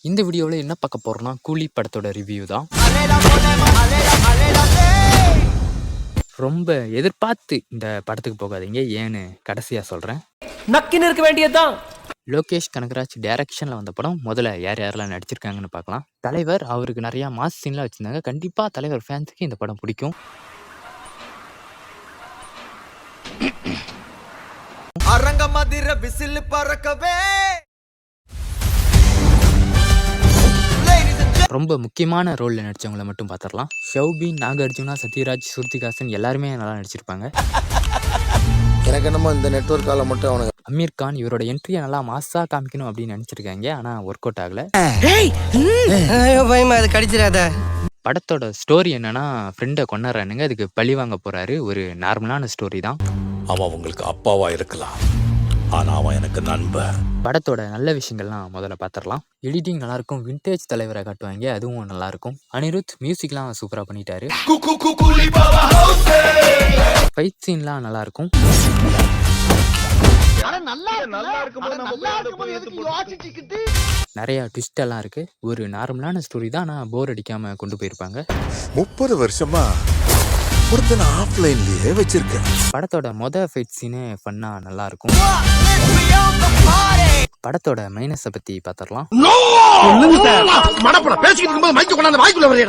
இந்த வீடியோவில் என்ன பார்க்க போகிறோம்னா கூலி படத்தோட ரிவ்யூ தான். ரொம்ப எதிர்பார்த்து இந்த படத்துக்கு போகாதீங்க, ஏன்னு கடைசியாக சொல்கிறேன். நக்கின்னு இருக்க வேண்டியதுதான். லோகேஷ் கனகராஜ் டைரக்ஷனில் வந்த படம். முதல்ல யார் யாரெல்லாம் நடிச்சிருக்காங்கன்னு பார்க்கலாம். தலைவர் அவருக்கு நிறையா மாஸ் சீன்லாம் வச்சுருந்தாங்க. கண்டிப்பாக தலைவர் ஃபேன்ஸுக்கு இந்த படம் பிடிக்கும். அரங்கமதிர விசில் பறக்கவே. ரொம்ப முக்கியமான ரோலில் நடித்தவங்கள மட்டும் பார்த்துடலாம். ஷௌபின், நாகார்ஜுனா, சத்யராஜ், ஸ்ருதிகாசன் எல்லாருமே நல்லா நடிச்சிருப்பாங்க. எனக்கு என்னமோ இந்த நெட்வொர்க்கால மட்டும் அவனுக்கு. அமீர் கான் இவரோட என்ட்ரியை நல்லா மாஸாக காமிக்கணும் அப்படின்னு நினச்சிருக்காங்க. ஆனால் ஒர்க் அவுட் ஆகலை. பயமா அது கடிச்சிடாத. படத்தோட ஸ்டோரி என்னன்னா, ஃப்ரெண்டை கொண்டாடுறானுங்க, அதுக்கு பழி வாங்க போகிறாரு. ஒரு நார்மலான ஸ்டோரி தான். அவன் உங்களுக்கு அப்பாவா இருக்கலாம், ஆனா அவன் எனக்கு நண்பன். படத்தோட நல்ல விஷயங்கள்லாம் முதல்ல பார்த்துடலாம். எடிட்டிங் நல்லாயிருக்கும். விண்டேஜ் தலைவரை காட்டுவாங்க, அதுவும் நல்லாயிருக்கும். அனிருத் மியூசிக்லாம் சூப்பராக பண்ணிட்டாரு. ஃபைட் சீன்லாம் நல்லாயிருக்கும். நிறையா ட்விஸ்ட் எல்லாம் இருக்கு. ஒரு நார்மலான ஸ்டோரி தான், ஆனால் போர் அடிக்காம கொண்டு போயிருப்பாங்க. 30 வருஷமா ஒருத்தனை ஆஃப்லைன்லயே வச்சிருக்கேன். படத்தோட ஃபைட் சீனு ஃபன்னா நல்லா இருக்கும். படத்தோட மைனஸை பத்தி பார்த்துடலாம்.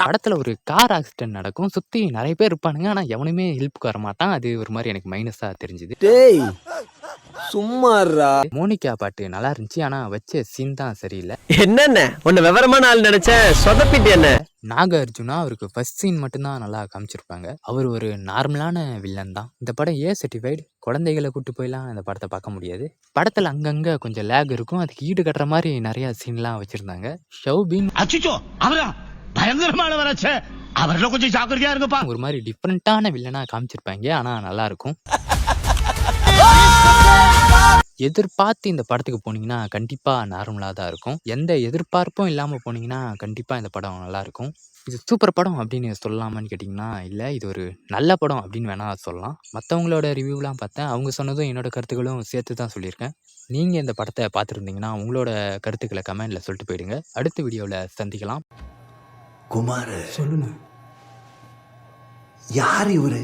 படத்துல ஒரு கார் ஆக்சிடென்ட் நடக்கும். சுத்தி நிறைய பேர் இருப்பானுங்க, ஆனா எவனுமே ஹெல்ப்புக்கு வர மாட்டான். அது ஒரு மாதிரி எனக்கு மைனஸா தெரிஞ்சுது. சும்மாறா. மோனிகா பாட்டு நல்லா இருந்துச்சு, ஆனா வச்ச சீன் தான் சரியில்லை. என்னென்ன உன்னை விவரமான ஆள் நினைச்ச சொதப்பிட்டு என்ன. நாகார்ஜுனா அவருக்கு ஃபர்ஸ்ட் சீன் மட்டும்தான் நல்லா காமிச்சிருப்பாங்க. அவர் ஒரு நார்மலான வில்லன் தான். இந்த படம் ஏ சர்டிஃபைடு. குழந்தைகளை கூட்டு போயெல்லாம் இந்த படத்தை பார்க்க முடியாது. படத்துல அங்கங்க கொஞ்சம் லேக் இருக்கும். அதுக்கு ஈடு கட்டுற மாதிரி நிறைய சீன்லாம் வச்சிருந்தாங்க. ஷௌபின் கொஞ்சம் ஜாக்கிரதையா இருங்கப்பா. ஒரு மாதிரி டிஃப்ரெண்டான வில்லனா காமிச்சிருப்பாங்க, ஆனா நல்லா இருக்கும். எதிர்பார்த்து இந்த படத்துக்கு போனீங்கன்னா கண்டிப்பா நார்மலா தான் இருக்கும். எந்த எதிர்பார்ப்பும் இல்லாம போனீங்கன்னா கண்டிப்பா இந்த படம் நல்லா இருக்கும். இது சூப்பர் படம் அப்படின்னு சொல்லலாமான்னு கேட்டிங்கன்னா இல்லை, இது ஒரு நல்ல படம் அப்படின்னு வேணா சொல்லலாம். மற்றவங்களோட ரிவ்யூலாம் பார்த்தேன், அவங்க சொன்னதும் என்னோட கருத்துக்களும் சேர்த்து தான் சொல்லியிருக்கேன். நீங்கள் இந்த படத்தை பார்த்துருந்தீங்கன்னா உங்களோட கருத்துக்களை கமெண்டில் சொல்லிட்டு போயிடுங்க. அடுத்த வீடியோவில் சந்திக்கலாம். குமார் சொல்லுங்க, யார் இவரு?